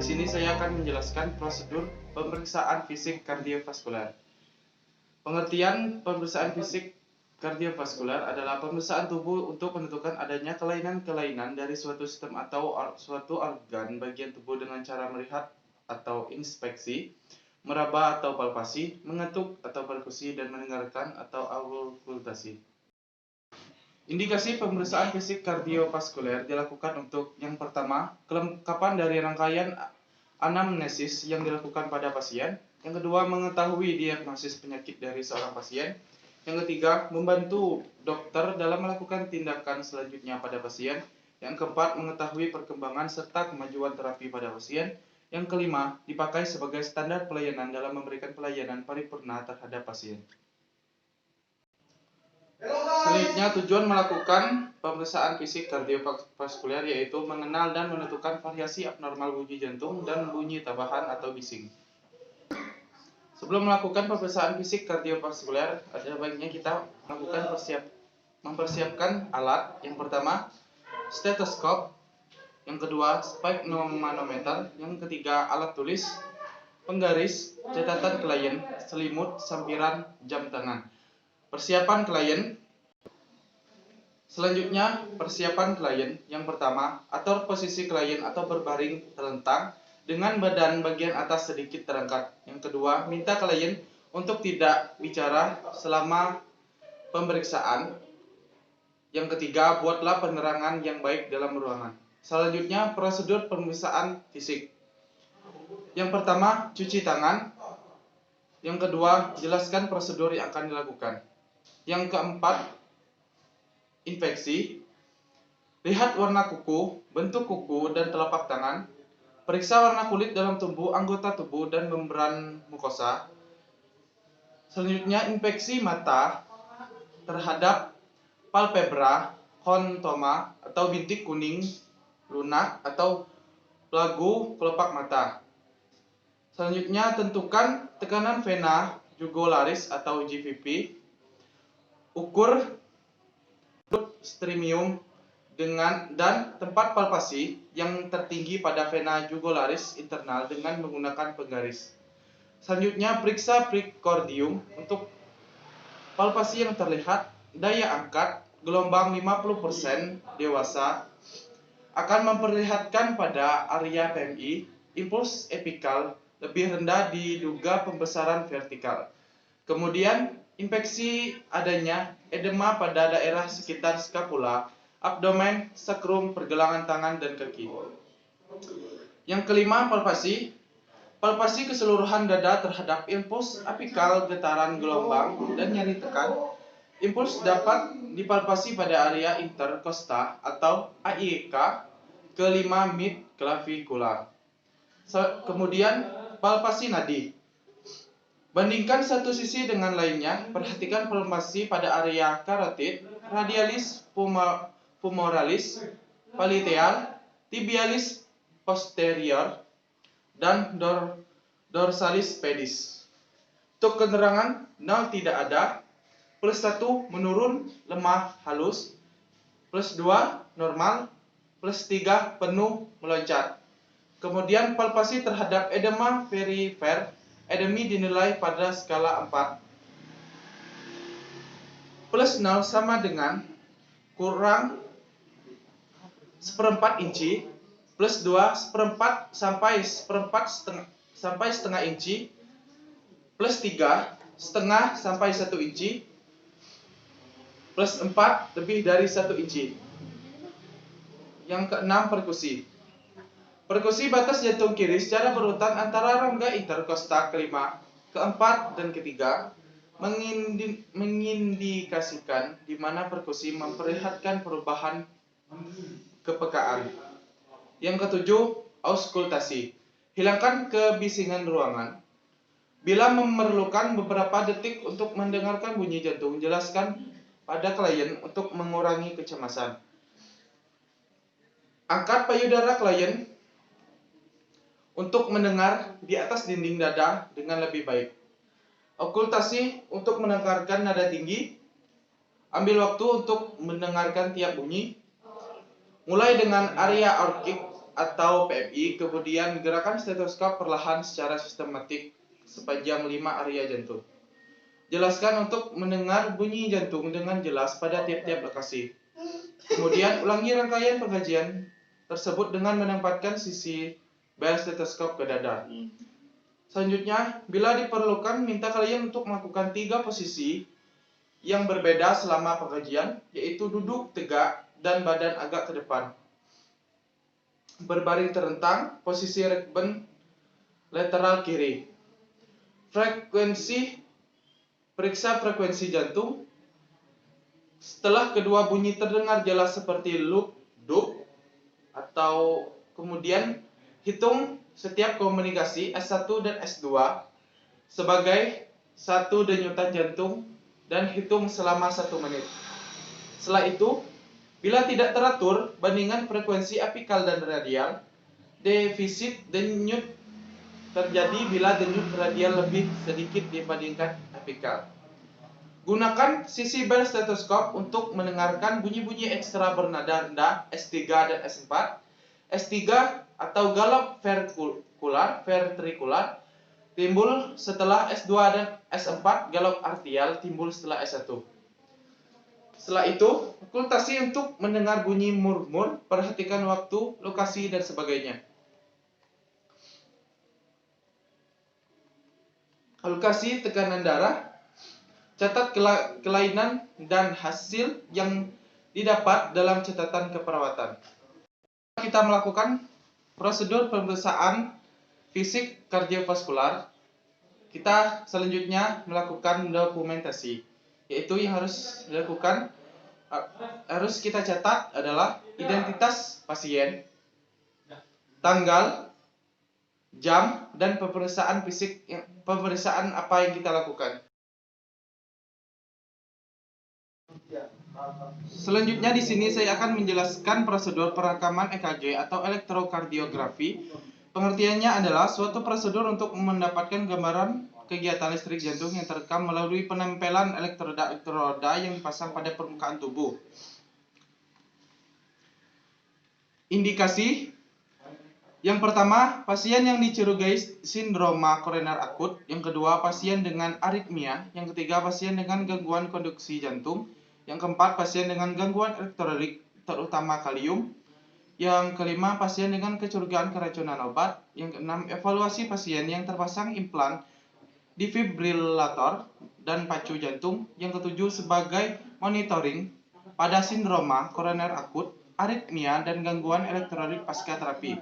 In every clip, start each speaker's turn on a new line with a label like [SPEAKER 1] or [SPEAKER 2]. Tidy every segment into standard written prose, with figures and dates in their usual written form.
[SPEAKER 1] Di sini saya akan menjelaskan prosedur pemeriksaan fisik kardiovaskular. Pengertian pemeriksaan fisik kardiovaskular adalah pemeriksaan tubuh untuk menentukan adanya kelainan-kelainan dari suatu sistem atau suatu organ bagian tubuh dengan cara melihat atau inspeksi, meraba atau palpasi, mengetuk atau perkusi, dan mendengarkan atau auskultasi. Indikasi pemeriksaan fisik kardiovaskuler dilakukan untuk yang pertama, kelengkapan dari rangkaian anamnesis yang dilakukan pada pasien. Yang kedua, mengetahui diagnosis penyakit dari seorang pasien. Yang ketiga, membantu dokter dalam melakukan tindakan selanjutnya pada pasien. Yang keempat, mengetahui perkembangan serta kemajuan terapi pada pasien. Yang kelima, dipakai sebagai standar pelayanan dalam memberikan pelayanan paripurna terhadap pasien. Selanjutnya, tujuan melakukan pemeriksaan fisik kardiovaskuler yaitu mengenal dan menentukan variasi abnormal bunyi jantung dan bunyi tambahan atau bising. Sebelum melakukan pemeriksaan fisik kardiovaskuler, ada baiknya kita mempersiapkan alat. Yang pertama, stetoskop. Yang kedua, sphygmomanometer. Yang ketiga, alat tulis, penggaris, catatan klien, selimut, sampiran, jam tangan. Persiapan klien. Selanjutnya, persiapan klien. Yang pertama, atur posisi klien atau berbaring terlentang dengan badan bagian atas sedikit terangkat. Yang kedua, minta klien untuk tidak bicara selama pemeriksaan. Yang ketiga, buatlah penerangan yang baik dalam ruangan. Selanjutnya, prosedur pemeriksaan fisik. Yang pertama, cuci tangan. Yang kedua, jelaskan prosedur yang akan dilakukan. Yang keempat, infeksi. Lihat warna kuku, bentuk kuku, dan telapak tangan. Periksa warna kulit dalam tubuh, anggota tubuh, dan membran mukosa. Selanjutnya, infeksi mata terhadap palpebra, kontoma, atau bintik kuning, lunak, atau pelagu kelopak mata. Selanjutnya, tentukan tekanan vena jugularis atau GVP. Ukur stremium dan tempat palpasi yang tertinggi pada vena jugularis internal dengan menggunakan penggaris. Selanjutnya, periksa precordium untuk palpasi yang terlihat, daya angkat, gelombang 50% dewasa akan memperlihatkan pada area PMI, impuls epikal lebih rendah diduga pembesaran vertikal. Kemudian, infeksi adanya edema pada daerah sekitar skapula, abdomen, sakrum, pergelangan tangan, dan kaki. Yang kelima, palpasi. Palpasi keseluruhan dada terhadap impuls apikal, getaran gelombang, dan nyeri tekan. Impuls dapat dipalpasi pada area interkosta atau AIK kelima mid clavicula. Kemudian, palpasi nadi. Bandingkan satu sisi dengan lainnya. Perhatikan palpasi pada area karotid, radialis femoralis, paliteal, tibialis posterior, dan dorsalis pedis. Untuk keterangan, 0 tidak ada, plus 1 menurun, lemah, halus, plus 2 normal, plus 3 penuh, meloncat. Kemudian palpasi terhadap edema perifer. Edemi dinilai pada skala 4. Plus 0 sama dengan kurang 1/4 inci, plus 2 1/4 sampai setengah inci, plus 3 setengah sampai 1 inci, plus 4 lebih dari 1 inci. Yang keenam, perkusi. Perkusi batas jantung kiri secara berurutan antara rongga interkosta kelima, keempat, dan ketiga mengindikasikan di mana perkusi memperlihatkan perubahan kepekaan. Yang ketujuh, auskultasi. Hilangkan kebisingan ruangan. Bila memerlukan beberapa detik untuk mendengarkan bunyi jantung, jelaskan pada klien untuk mengurangi kecemasan. Angkat payudara klien untuk mendengar di atas dinding dada dengan lebih baik. Okultasi untuk mendengarkan nada tinggi. Ambil waktu untuk mendengarkan tiap bunyi. Mulai dengan area aortik atau PMI, kemudian gerakan stetoskop perlahan secara sistematik sepanjang 5 area jantung. Jelaskan untuk mendengar bunyi jantung dengan jelas pada tiap-tiap lokasi. Kemudian ulangi rangkaian pengajian tersebut dengan menempatkan sisi bel stetoskop ke dada. Selanjutnya, bila diperlukan, minta kalian untuk melakukan 3 posisi yang berbeda selama pengajian, yaitu duduk tegak dan badan agak ke depan. Berbaring terentang, posisi rekben lateral kiri. Periksa frekuensi jantung. Setelah kedua bunyi terdengar jelas seperti loop, dup, atau kemudian hitung setiap komunikasi S1 dan S2 sebagai 1 denyutan jantung dan hitung selama 1 menit. Setelah itu, bila tidak teratur bandingan frekuensi apikal dan radial, defisit denyut terjadi bila denyut radial lebih sedikit dibandingkan apikal. Gunakan sisi bel stetoskop untuk mendengarkan bunyi-bunyi ekstra bernada rendah S3 dan S4. S3 atau galop ventrikular timbul setelah S2 dan S4, galop arterial timbul setelah S1. Setelah itu, okultasi untuk mendengar bunyi murmur, perhatikan waktu, lokasi, dan sebagainya. Alokasi tekanan darah, catat kelainan dan hasil yang didapat dalam catatan keperawatan. Kita melakukan prosedur pemeriksaan fisik kardiovaskular. Kita selanjutnya melakukan dokumentasi, yaitu yang harus dilakukan, harus kita catat adalah identitas pasien, tanggal, jam, dan pemeriksaan fisik, pemeriksaan apa yang kita lakukan. Selanjutnya di sini saya akan menjelaskan prosedur perekaman EKG atau elektrokardiografi. Pengertiannya adalah suatu prosedur untuk mendapatkan gambaran kegiatan listrik jantung yang terekam melalui penempelan elektroda yang dipasang pada permukaan tubuh. Indikasi. Yang pertama, pasien yang dicurigai sindroma koroner akut. Yang kedua, pasien dengan aritmia. Yang ketiga, pasien dengan gangguan konduksi jantung. Yang keempat, pasien dengan gangguan elektrolit, terutama kalium. Yang kelima, pasien dengan kecurigaan keracunan obat. Yang keenam, evaluasi pasien yang terpasang implan defibrilator dan pacu jantung. Yang ketujuh, sebagai monitoring pada sindroma koroner akut, aritmia, dan gangguan elektrolit pasca terapi.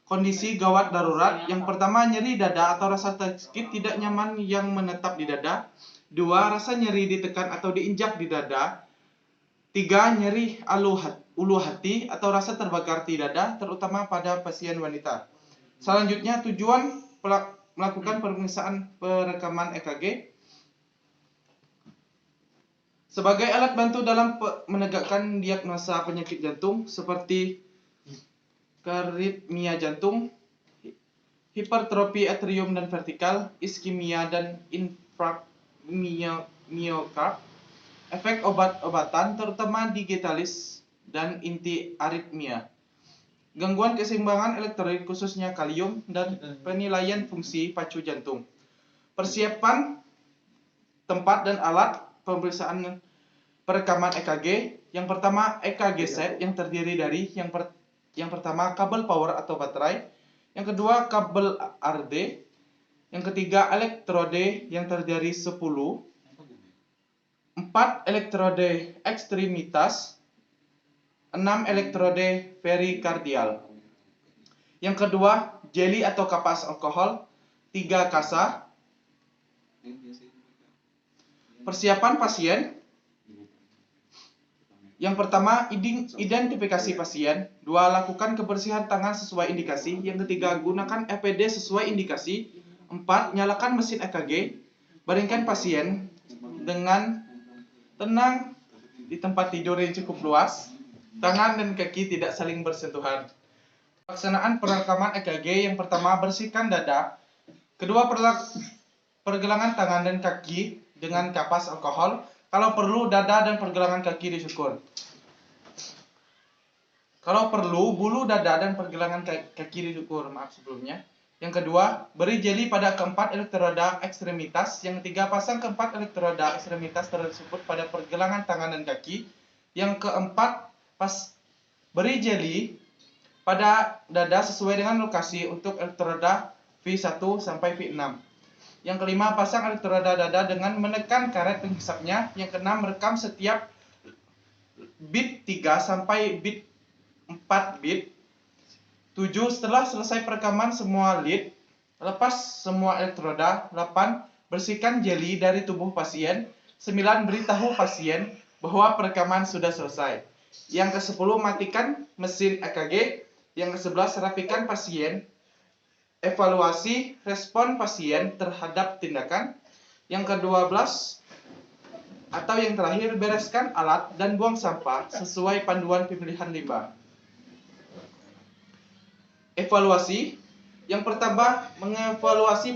[SPEAKER 1] Kondisi gawat darurat. Yang pertama, nyeri dada atau rasa sakit tidak nyaman yang menetap di dada. 2. Rasa nyeri ditekan atau diinjak di dada. 3. Nyeri ulu hati atau rasa terbakar di dada, terutama pada pasien wanita. Selanjutnya, tujuan melakukan pemeriksaan perekaman EKG sebagai alat bantu dalam menegakkan diagnosa penyakit jantung seperti aritmia jantung, hipertrofi atrium dan vertikal, iskemia dan infark miokard, efek obat-obatan terutama digitalis dan inti aritmia, gangguan keseimbangan elektrolit khususnya kalium, dan penilaian fungsi pacu jantung. Persiapan tempat dan alat pemeriksaan perekaman EKG. Yang pertama, EKG set yang terdiri dari yang pertama, kabel power atau baterai. Yang kedua, kabel RD. Yang ketiga, elektrode yang terdiri 10. 4 elektrode ekstremitas. 6 elektrode perikardial. Yang kedua, jeli atau kapas alkohol. 3 kasa. Persiapan pasien. Yang pertama, identifikasi pasien. 2. Lakukan kebersihan tangan sesuai indikasi. Yang ketiga, gunakan APD sesuai indikasi. 4. Nyalakan mesin EKG. Baringkan pasien dengan tenang di tempat tidur yang cukup luas. Tangan dan kaki tidak saling bersentuhan. Pelaksanaan perekaman EKG. Yang pertama, bersihkan dada. Kedua, pergelangan tangan dan kaki dengan kapas alkohol. Kalau perlu, dada dan pergelangan kaki dicukur. Kalau perlu, bulu dada dan pergelangan kaki diukur. Maaf sebelumnya. Yang kedua, beri jeli pada keempat elektroda ekstremitas. Yang ketiga, pasang keempat elektroda ekstremitas tersebut pada pergelangan tangan dan kaki. Yang keempat, beri jeli pada dada sesuai dengan lokasi untuk elektroda V1 sampai V6. Yang kelima, pasang elektroda dada dengan menekan karet penghisapnya. Yang keenam, rekam setiap bit 3 sampai bit 4 bit. 7. Setelah selesai perekaman semua lead, lepas semua elektroda. 8. Bersihkan jeli dari tubuh pasien. 9. Beritahu pasien bahwa perekaman sudah selesai. Yang ke-10, matikan mesin EKG. Yang ke-11, rapikan pasien. Evaluasi respon pasien terhadap tindakan. Yang ke-12 atau yang terakhir, bereskan alat dan buang sampah sesuai panduan pemilihan limbah. Evaluasi. Yang pertama, mengevaluasi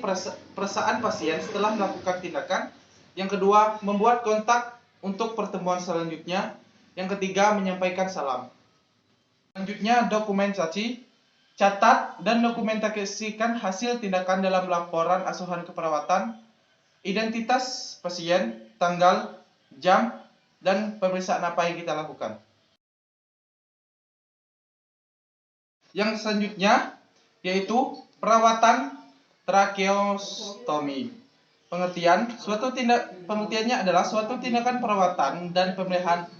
[SPEAKER 1] perasaan pasien setelah melakukan tindakan. Yang kedua, membuat kontak untuk pertemuan selanjutnya. Yang ketiga, menyampaikan salam. Selanjutnya, dokumentasi. Catat dan dokumentasikan hasil tindakan dalam laporan asuhan keperawatan, identitas pasien, tanggal, jam, dan pemeriksaan apa yang kita lakukan. Yang selanjutnya yaitu perawatan tracheostomi. Pengertiannya adalah suatu tindakan perawatan dan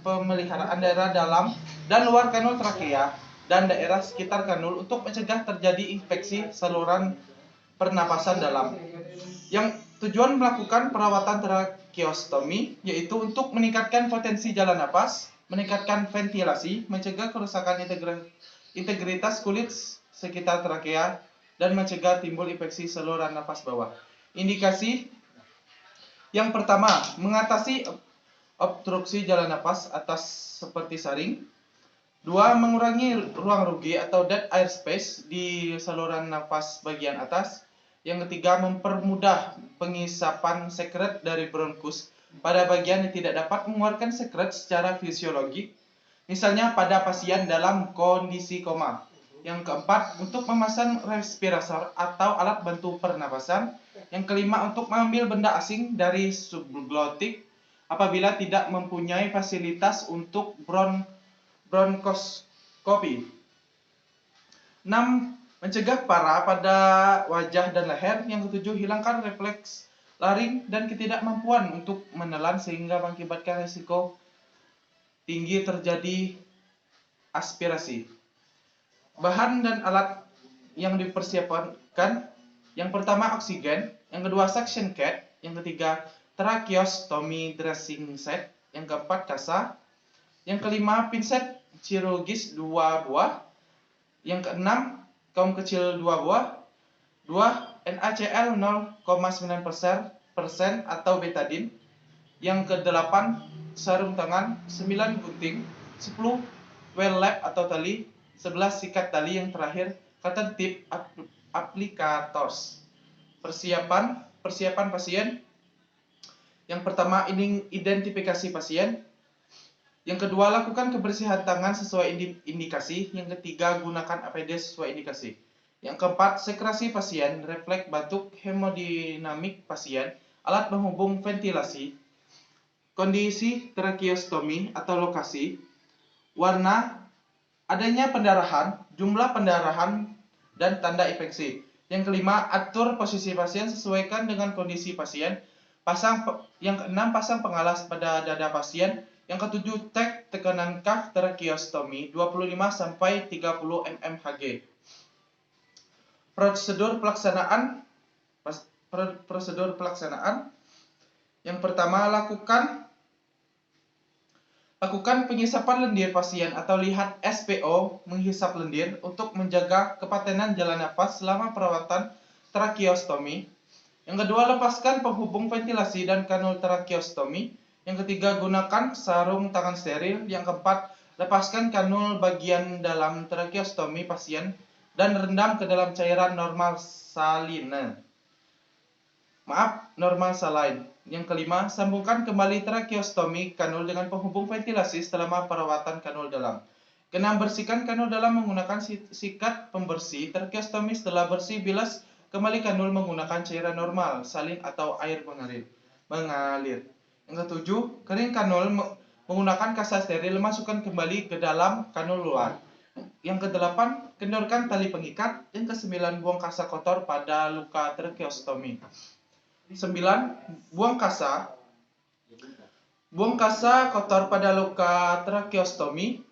[SPEAKER 1] pemeliharaan daerah dalam dan luar kanul trakea dan daerah sekitar kanul untuk mencegah terjadi infeksi saluran pernapasan dalam. Yang tujuan melakukan perawatan tracheostomi yaitu untuk meningkatkan potensi jalan napas, meningkatkan ventilasi, mencegah kerusakan integritas kulit sekitar trakea, dan mencegah timbul infeksi saluran napas bawah. Indikasi yang pertama, mengatasi obstruksi jalan napas atas seperti saring. 2. Mengurangi ruang rugi atau dead air space di saluran napas bagian atas. Yang ketiga, mempermudah pengisapan sekret dari bronkus pada bagian yang tidak dapat mengeluarkan sekret secara fisiologik, misalnya pada pasien dalam kondisi koma. Yang keempat, untuk memasang respirator atau alat bantu pernapasan. Yang kelima, untuk mengambil benda asing dari subglotik apabila tidak mempunyai fasilitas untuk bronkoskopi. 6. Mencegah parah pada wajah dan leher. Yang ketujuh, hilangkan refleks laring dan ketidakmampuan untuk menelan sehingga mengakibatkan risiko tinggi terjadi aspirasi. Bahan dan alat yang dipersiapkan. Yang pertama, oksigen. Yang kedua, suction cat. Yang ketiga, tracheostomy dressing set. Yang keempat, kasa. Yang kelima, pinset chirurgis 2 buah. Yang keenam, kaum kecil 2 buah. 2. NaCl 0,9% atau betadine. Yang kedelapan, sarung tangan 9 gunting. 10. Well lap atau tali. 11. Sikat tali. Yang terakhir, cotton tip applicators. Persiapan pasien. Yang pertama, identifikasi pasien. Yang kedua, lakukan kebersihan tangan sesuai indikasi. Yang ketiga, gunakan APD sesuai indikasi. Yang keempat, sekresi pasien, refleks batuk, hemodinamik pasien, alat penghubung ventilasi, kondisi tracheostomi atau lokasi, warna, adanya pendarahan, jumlah pendarahan, dan tanda infeksi. Yang kelima, atur posisi pasien sesuaikan dengan kondisi pasien. Yang keenam, pasang pengalas pada dada pasien. Yang ketujuh, tekanan kaf tracheostomi 25 sampai 30 mmHg. Prosedur pelaksanaan. Yang pertama, lakukan pengisapan lendir pasien atau lihat SPO menghisap lendir untuk menjaga kepatenan jalan napas selama perawatan tracheostomi. Yang kedua, lepaskan penghubung ventilasi dan kanul tracheostomi. Yang ketiga, gunakan sarung tangan steril. Yang keempat, lepaskan kanul bagian dalam tracheostomi pasien dan rendam ke dalam cairan normal saline. Yang kelima, sambungkan kembali tracheostomi kanul dengan penghubung ventilasi selama perawatan kanul dalam. Keenam, bersihkan kanul dalam menggunakan sikat pembersih tracheostomi. Setelah bersih, bilas kembali kanul menggunakan cairan normal, salin atau air mengalir. Yang ketujuh, kering kanul menggunakan kasa steril, masukkan kembali ke dalam kanul luar. Yang kedelapan, kendorkan tali pengikat. Yang kesembilan, buang kasa kotor pada luka tracheostomi. 9. Buang kasa kotor pada luka tracheostomi.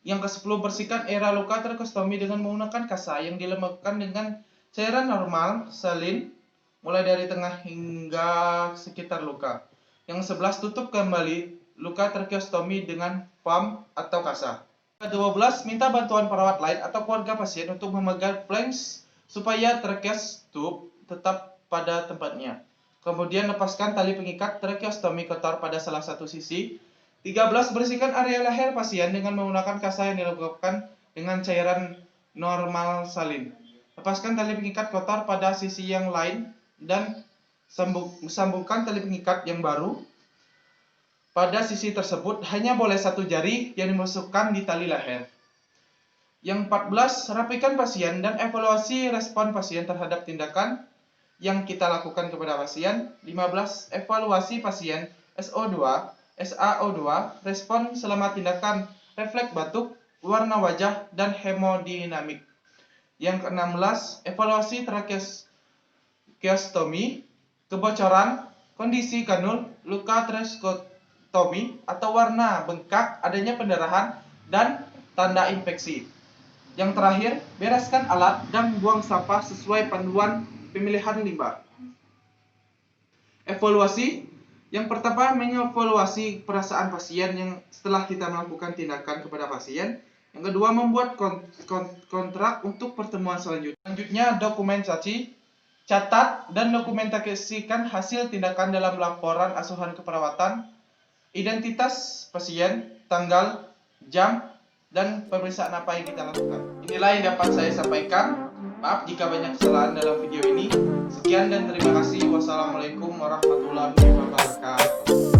[SPEAKER 1] Yang ke-10, bersihkan area luka tracheostomi dengan menggunakan kasa yang dilemahkan dengan cairan normal, salin, mulai dari tengah hingga sekitar luka. Yang 11, tutup kembali luka tracheostomi dengan foam atau kasa. Ke-12, minta bantuan perawat lain atau keluarga pasien untuk memegang flange supaya tracheus tube tetap pada tempatnya. Kemudian lepaskan tali pengikat tracheostomi kotor pada salah satu sisi. 13. Bersihkan area leher pasien dengan menggunakan kasa yang dilakukan dengan cairan normal salin. Lepaskan tali pengikat kotor pada sisi yang lain dan sambungkan tali pengikat yang baru pada sisi tersebut. Hanya boleh satu jari yang dimasukkan di tali leher. Yang 14. Rapikan pasien dan evaluasi respon pasien terhadap tindakan yang kita lakukan kepada pasien. 15. Evaluasi pasien SaO2, respon selama tindakan, refleks batuk, warna wajah, dan hemodinamik. Yang ke-16, evaluasi tracheostomi, kebocoran, kondisi kanul, luka tracheostomi atau warna bengkak, adanya pendarahan, dan tanda infeksi. Yang terakhir, bereskan alat dan buang sampah sesuai panduan pemilihan limbah. Evaluasi. Yang pertama, mengevaluasi perasaan pasien yang setelah kita melakukan tindakan kepada pasien. Yang kedua, membuat kontrak untuk pertemuan selanjutnya. Selanjutnya, dokumentasi, catat dan dokumentasikan hasil tindakan dalam laporan asuhan keperawatan, identitas pasien, tanggal, jam, dan pemeriksaan apa yang kita lakukan. Inilah yang dapat saya sampaikan. Maaf jika banyak kesalahan dalam video ini. Sekian dan terima kasih. Wassalamualaikum warahmatullahi wabarakatuh.